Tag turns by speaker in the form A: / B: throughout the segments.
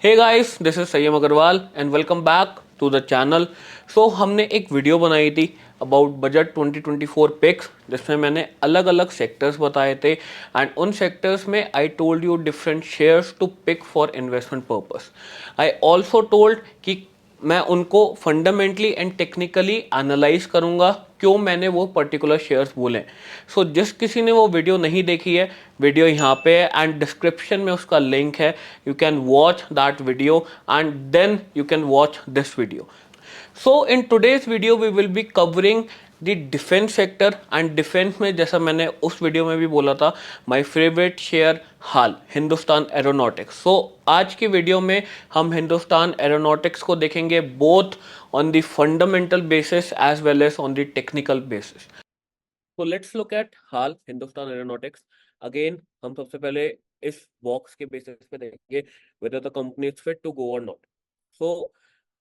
A: Hey guys, this is Sayyam Agarwal and welcome back to the channel. So हमने एक video बनाई थी अबाउट बजट 2024 पिक्स, जिसमें मैंने अलग अलग सेक्टर्स बताए थे एंड उन सेक्टर्स में I told you different shares to pick for investment purpose. I also told कि मैं उनको फंडामेंटली एंड टेक्निकली एनालाइज करूंगा क्यों मैंने वो पर्टिकुलर शेयर्स बोले। सो जिस किसी ने वो वीडियो नहीं देखी है, वीडियो यहाँ पे है एंड डिस्क्रिप्शन में उसका लिंक है। You can watch that video and then you can watch this video. So in today's video we will be covering the defense sector and defense में जैसा मैंने उस वीडियो में भी बोला था my favorite share HAL Hindustan Aeronautics. So आज की वीडियो में हम हिंदुस्तान एरोनॉटिक्स को देखेंगे both on the fundamental basis as well as on the technical basis. तो let's look at HAL Hindustan Aeronautics. Again हम सबसे पहले इस बॉक्स के बेसिस पे देखेंगे whether the company is fit to go or not. सो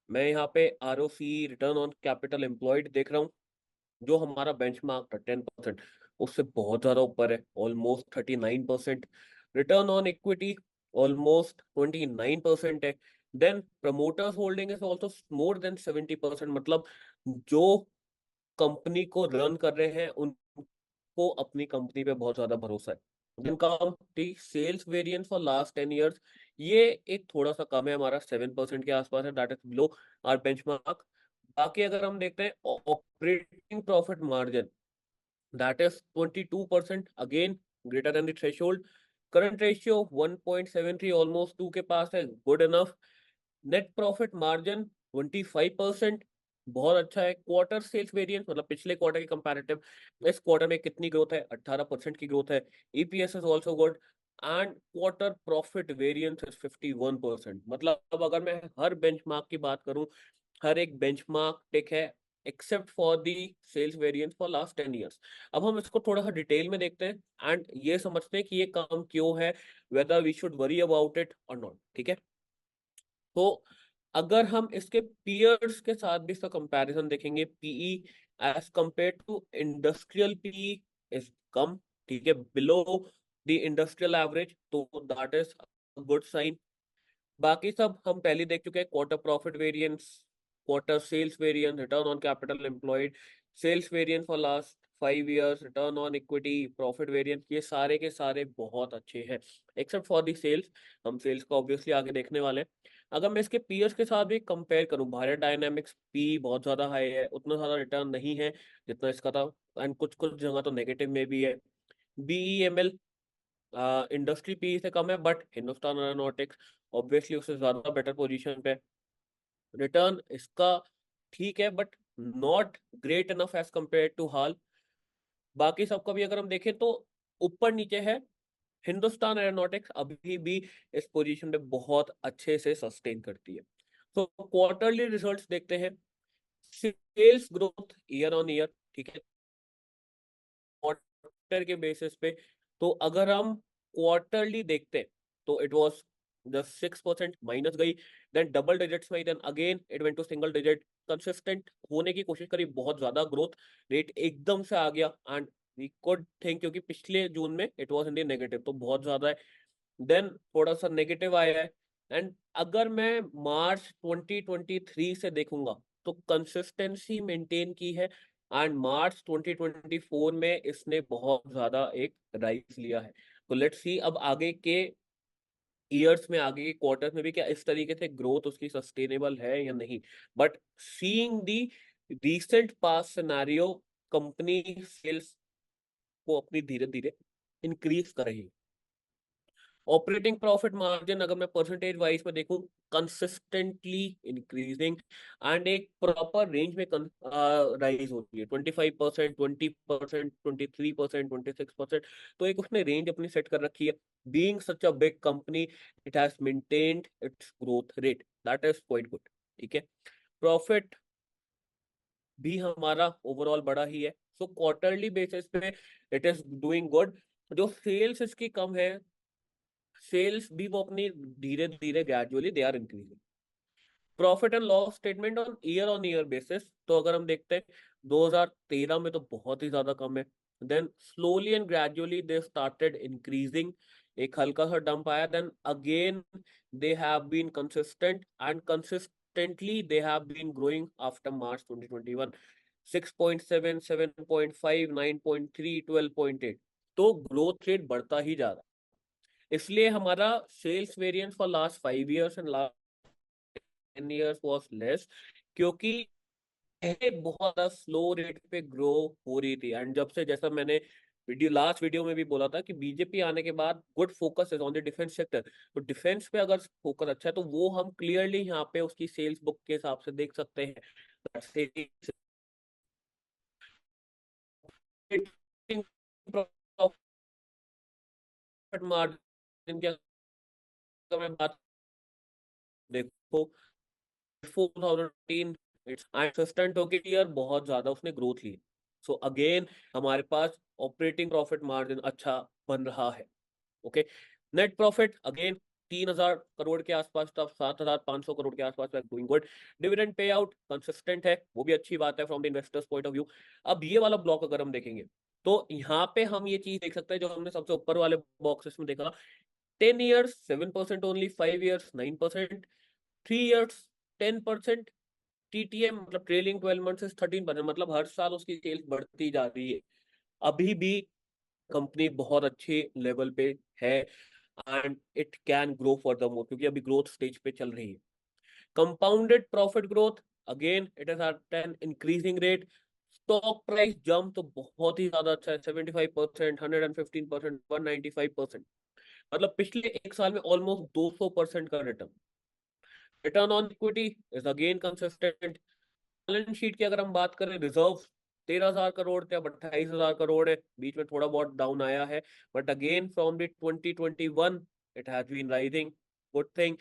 A: मैं यहाँ पे ROC return on capital employed देख रहा हूँ, जो हमारा बेंचमार्क था 10%, उससे बहुत ज्यादा ऊपर है, almost 39%। Return on equity almost 29% है। Then promoters holding is also more than 70%। मतलब जो कंपनी को रन कर रहे हैं उनको अपनी कंपनी पे बहुत ज्यादा भरोसा है। Income sales variance for last 10 years, ये एक थोड़ा सा कम है, हमारा 7% के आसपास है, that is below our benchmark. बाकी अगर हम देखते हैं operating profit margin, that is 22%, again greater than the threshold. Current ratio 1.73, almost 2 के पास है, good enough. Net profit margin 25%, बहुत अच्छा है। क्वार्टर सेल्स वेरिएंस मतलब पिछले क्वार्टर के कंपैरेटिव इस क्वार्टर में कितनी ग्रोथ है, 18% की ग्रोथ है। EPS is also good and quarter profit variance is 51%। मतलब अगर मैं हर बेंचमार्क की बात करूं, हर एक बेंचमार्क टिक है except for the sales variance for last 10 years। अब हम इसको थोड़ा सा डिटेल में देखते हैं एंड ये समझते हैं कि ये काम क्यों है, whether we should worry about it और नॉट। ठीक है, तो अगर हम इसके पीयर्स के साथ भी इसका कंपैरिजन देखेंगे, PE as compare to industrial PE is कम, ठीक है, बिलो द इंडस्ट्रियल एवरेज, तो दैट इज गुड साइन। बाकी सब हम पहले देख चुके हैं, quarter profit variance, quarter sales variance, return on capital employed, sales variance for last 5 years, return on equity, profit variance, ये सारे के सारे बहुत अच्छे हैं एक्सेप्ट फॉर दी सेल्स। हम सेल्स को ऑब्वियसली आगे देखने वाले हैं। अगर मैं इसके पीयर्स के साथ भी कंपेयर करूं, भारत डायनामिक्स पी बहुत ज्यादा हाई है, उतना ज्यादा रिटर्न नहीं है जितना इसका था एंड कुछ कुछ जगह तो नेगेटिव में भी है। बीईएमएल इंडस्ट्री पी से कम है, बट हिंदुस्तान एरोनॉटिक्स ऑब्वियसली उससे ज्यादा बेटर पोजीशन पे। रिटर्न इसका ठीक है but not great enough as compare to HAL. बाकी सबका भी अगर हम देखें तो ऊपर नीचे है। हिंदुस्तान एरोनॉटिक्स अभी भी इस पोजीशन पे बहुत अच्छे से सस्टेन करती है। तो क्वार्टरली रिजल्ट्स देखते हैं। Sales growth year on year, ठीक है, क्वार्टर के बेसिस पे। तो अगर हम क्वार्टरली देखते हैं तो इट वाज जस्ट 6% माइनस गई, देन डबल डिजिट्स में, then again it went to single digit. Consistent होने की कोशिश करी, बहुत ज्यादा ग्रोथ रेट एकदम से आ गया एंड वी कुड थिंक, क्योंकि पिछले जून में it was in the negative, तो बहुत ज्यादा है। देन थोड़ा सा नेगेटिव आया है एंड अगर मैं मार्च 2023 से देखूंगा तो कंसिस्टेंसी मेंटेन की है एंड मार्च 2024 में इसने बहुत ज्यादा एक राइज लिया है। तो लेट्स सी अब आगे के ईयर्स में, आगे के क्वार्टर्स में भी क्या इस तरीके से ग्रोथ उसकी सस्टेनेबल है या नहीं। But seeing the recent past scenario, company sales को अपनी धीरे धीरे इंक्रीज कर रही है। ऑपरेटिंग प्रॉफिट मार्जिन अगर मैं परसेंटेज वाइज में देखूं, कंसिस्टेंटली इंक्रीजिंग एंड एक प्रॉपर रेंज में राइज होती है, 25%, 20%, 23%, 26%। तो एक उसने रेंज अपनी सेट कर रखी है। Being such a big company, it has maintained its growth rate, that is quite good. ठीक है, प्रॉफिट भी हमारा ओवरऑल बड़ा ही है, सो क्वार्टरली बेसिस पे इट इज डूइंग गुड। जो सेल्स इसकी कम है, सेल्स भी वो अपनी धीरे धीरे gradually they are increasing. Profit and loss statement on year basis, तो अगर हम देखते हैं 2013 में तो बहुत ही ज्यादा कम है, then slowly and gradually they started increasing एक हल्का सा डंप आया, then again they have been consistent and consistently they have been growing after March 2021। 6.7, 7.5, 9.3, 12.8, तो ग्रोथ रेट बढ़ता ही जा रहा है। इसलिए हमारा sales variance for last 5 years and last 10 years was less, क्योंकि पहले बहुत ज्यादा स्लो रेट पे ग्रो हो रही थी। एंड जब से, जैसा मैंने लास्ट वीडियो में भी बोला था कि बीजेपी आने के बाद good focus is on the defence sector, तो डिफेंस पे अगर फोकस अच्छा है तो वो हम क्लियरली यहाँ पे उसकी सेल्स बुक के हिसाब से देख सकते हैं। प्रॉफिट मार्जिन की अगर मैं बात, देखो 2018 इट्स कंसिस्टेंट होके ईयर बहुत ज्यादा उसने ग्रोथ ली। सो अगेन हमारे पास ऑपरेटिंग प्रॉफिट मार्जिन अच्छा बन रहा है। Okay, net profit again 3,000 crore के आसपास था, 7,500 करोड़ के आसपास, doing good. Dividend pay out consistent है, वो भी अच्छी बात है from the investors point of view. अब ये वाला ब्लॉक अगर हम देखेंगे तो यहाँ पे हम ये चीज देख सकते हैं जो हमने सबसे ऊपर वाले बॉक्सेस में देखा। 10 years 7% only, 5 years 9%, 3 years 10%, TTM मतलब ट्रेलिंग 12 months 13%, मतलब हर साल उसकी सेल्स बढ़ती जा रही है। अभी भी कंपनी बहुत अच्छे लेवल पे है and it can grow further more, क्योंकि अभी ग्रोथ स्टेज पे चल रही है। Compounded profit growth again it is at an increasing rate. Stock price jump तो बहुत ही ज्यादा अच्छा है, 75%, 115%, 195%, मतलब पिछले एक साल में ऑलमोस्ट 200% का return. Return on equity is again consistent. Balance sheet की अगर हम बात करें, रिजर्व 13,000 करोड़ थे, अब 28,000 करोड़ है, बीच में थोड़ा बहुत डाउन आया है, but again from the 2021 it has been rising, good thing.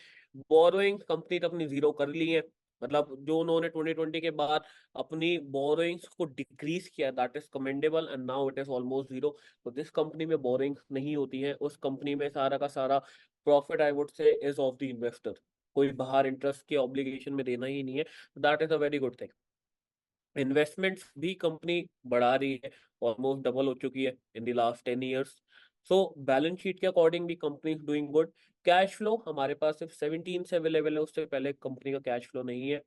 A: Borrowing company तो अपनी जीरो कर ली है, मतलब जो उन्होंने 2020 के बाद अपनी बोरोइंग्स को डिक्रीज किया, that is commendable, and now it is almost zero. तो जिस कंपनी में बोरोइंग्स नहीं होती है उस कंपनी में सारा का सारा profit I would say is of the investor, कोई बाहर इंटरेस्ट के ऑब्लिगेशन में देना ही नहीं है, that is a very good thing. Investments भी कंपनी बढ़ा रही है, ऑलमोस्ट डबल हो चुकी है in the last 10 years। So balance sheet के अकॉर्डिंग भी company doing good. Cash flow हमारे पास सिर्फ 17 से अवेलेबल है, उससे पहले कंपनी का कैश फ्लो नहीं है।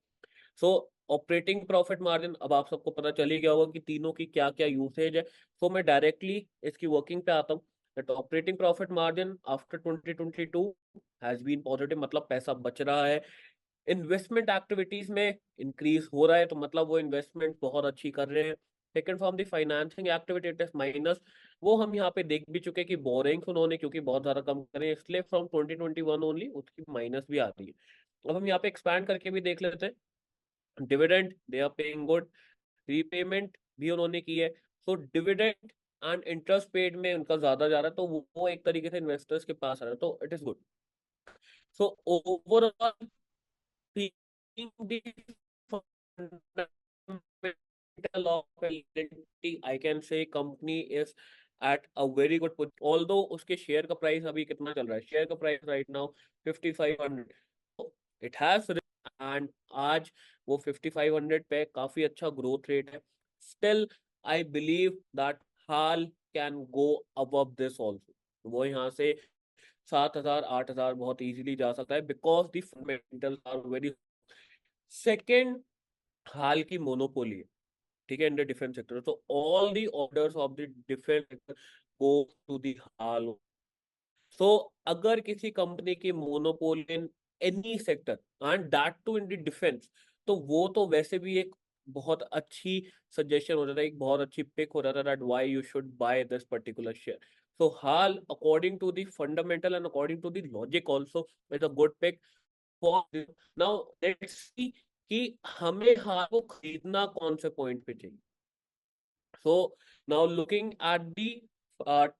A: सो ऑपरेटिंग प्रॉफिट मार्जिन अब आप सबको पता चल ही गया होगा कि तीनों की क्या क्या यूसेज है। सो मैं डायरेक्टली इसकी वर्किंग पे आता हूँ। That operating profit margin after 2022 has been positive, मतलब पैसा बच रहा है। इन्वेस्टमेंट एक्टिविटीज में इंक्रीज हो रहा है, तो मतलब वो इन्वेस्टमेंट बहुत अच्छी कर रहे हैं। Second from the financing activity it is minus, वो हम यहाँ पे देख भी चुके कि बोरिंग्स उन्होंने क्योंकि बहुत ज्यादा कम करे, इसलिए फ्रॉम 2021 ओनली उसकी माइनस भी आ रही है। अब हम यहाँ पे एक्सपैंड करके भी देख लेते हैं। Dividend they are paying good, repayment भी उन्होंने की है। So dividend and interest paid में उनका ज्यादा जा रहा है, तो वो एक तरीके से इन्वेस्टर्स के पास आ रहा है, तो it is good. So overall seeing the fundamental of identity, I can say company is at a very good position. Although उसके शेयर का प्राइस अभी कितना चल रहा है, शेयर का price right now 5500, it has, and आज वो 5500 पे काफी अच्छा ग्रोथ रेट है। Still I believe that hall can go above this also, वो यहाँ से 7,000 8,000 बहुत इजीली जा सकता है, because the fundamental are very. Second, HAL की मोनोपोली है, ठीक है, इन द डिफेंस सेक्टर, तो all the orders of the defence sector go to the HAL. So अगर किसी कंपनी की monopoly in any sector and that too in the defence, तो वो तो वैसे भी एक बहुत अच्छी सजेशन हो जाता है, एक बहुत अच्छी पिक हो जाता है, that why you should buy this particular share. So HAL according to the fundamental and according to the logic also is a good pick for. Now let's see कि हमें हाल को खरीदना कौन से पॉइंट पे चाहिए। So now looking at the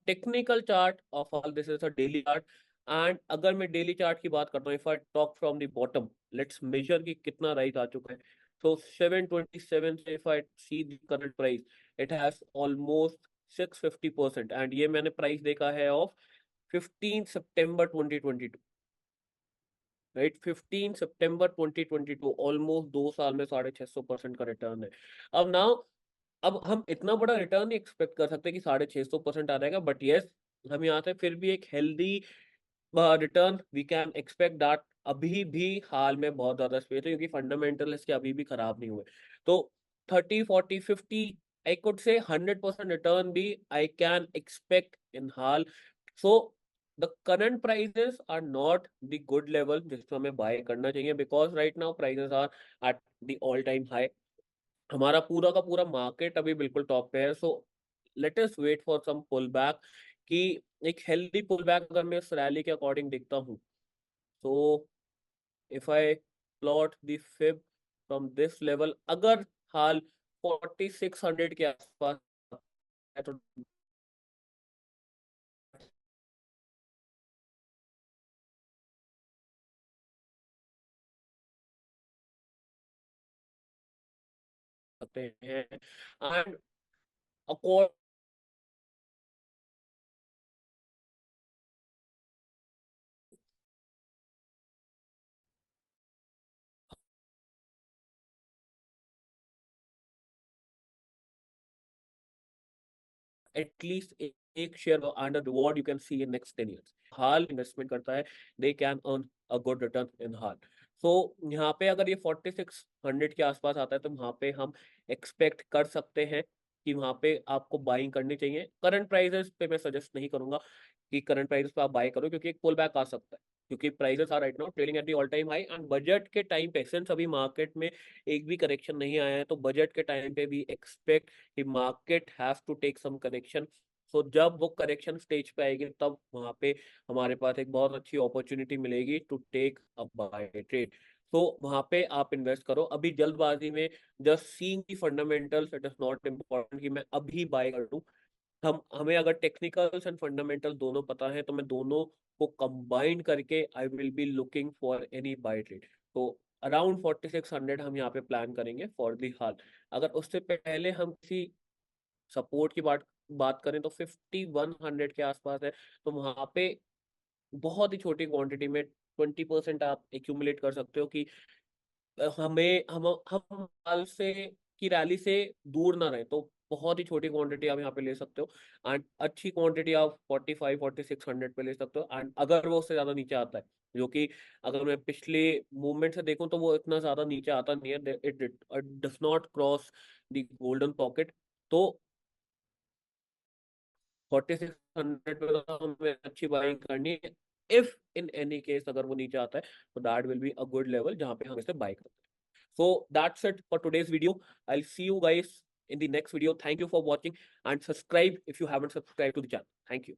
A: technical chart of all, this is a daily chart, and अगर मैं daily chart की बात करता हूँ, if I talk from the bottom, let's measure कि कितना राइज आ चुका है। So 727 से if I see the current price, it has almost 650%, and ये मैंने प्राइस देखा है of 15 September 2022, right, 15 September 2022, almost 2 साल में 650% का रिटर्न है। अब नाउ, अब हम इतना बड़ा रिटर्न नहीं एक्सपेक्ट कर सकते कि 650% आ जाएगा, बट यस हम यहाँ से फिर भी एक healthy return we can expect that. अभी भी हाल में बहुत ज्यादा स्पेस है क्योंकि फंडामेंटल इसके अभी भी खराब नहीं हुए। तो 30, 40, 50, आई कुड से 100% रिटर्न भी I can expect in hall. So the current prices are not the good level जिसमें हमें बाय करना चाहिए, because right now prices are at the all time high. हमारा पूरा का पूरा मार्केट अभी बिल्कुल टॉप पे है। So let us wait for some pull back, कि एक हेल्दी पुल बैक अगर मैं इस रैली के अकॉर्डिंग दिखता हूँ। So if I plot the fib from this level, अगर हाल 4600 के आसपास है तो सकते हैं। एंड अकॉर्डिंग एटलीस्ट एक share and reward you can see in next 10 years। HAL investment करता है, they can earn a good return in hall. So यहाँ पे अगर ये 4600 के आसपास आता है तो वहाँ पे हम एक्सपेक्ट कर सकते हैं कि वहाँ पे आपको बाइंग करनी चाहिए। करंट प्राइसेस पे मैं सजेस्ट नहीं करूंगा कि करंट प्राइसेस पे आप बाय करो, क्योंकि एक पुल बैक आ सकता है, क्योंकि prices are right now trading at the all time high. And budget के टाइम पे, सिंस अभी मार्केट में एक भी करेक्शन नहीं आया है, तो बजट के टाइम पे भी एक्सपेक्ट कि market has to take some correction. So जब वो करेक्शन स्टेज पे आएगी तब वहां पे हमारे पास एक बहुत अच्छी अपॉर्चुनिटी मिलेगी to take a buy trade. तो वहां पे आप इन्वेस्ट करो। अभी जल्दबाजी में just seeing the fundamentals, it is not important कि मैं अभी बाय कर लूं। हमें अगर टेक्निकल्स एंड फंडामेंटल दोनों पता है तो मैं दोनों को कंबाइन करके I will be looking for any buy trade. तो अराउंड 4600 हम यहाँ पे प्लान करेंगे फॉर दी हाल। अगर उससे पहले हम किसी सपोर्ट की बात बात करें तो 5100 के आसपास है। तो वहां पे बहुत ही छोटी क्वांटिटी में 20% आप एक्यूमुलेट कर सकते हो कि हमें हम हाल से की रैली से दूर ना रहे। तो बहुत ही छोटी क्वांटिटी आप यहाँ पे ले सकते हो, एंड अच्छी क्वांटिटी आप 45, 4600 पे ले सकते हो। एंड अगर वो उससे ज्यादा नीचे आता है, जो कि अगर मैं पिछले मूवमेंट से देखूं तो वो इतना ज्यादा नीचे आता नहीं है, it does not cross the golden pocket. तो 4600 पे तो हमें अच्छी बाइंग करनी है। इफ इन एनी केस अगर वो नीचे आता है तो that will be a good level जहां पे हम इसे बाय करते हैं। So that's it for today's video. I'll see you guys in the next video. Thank you for watching and subscribe if you haven't subscribed to the channel. Thank you.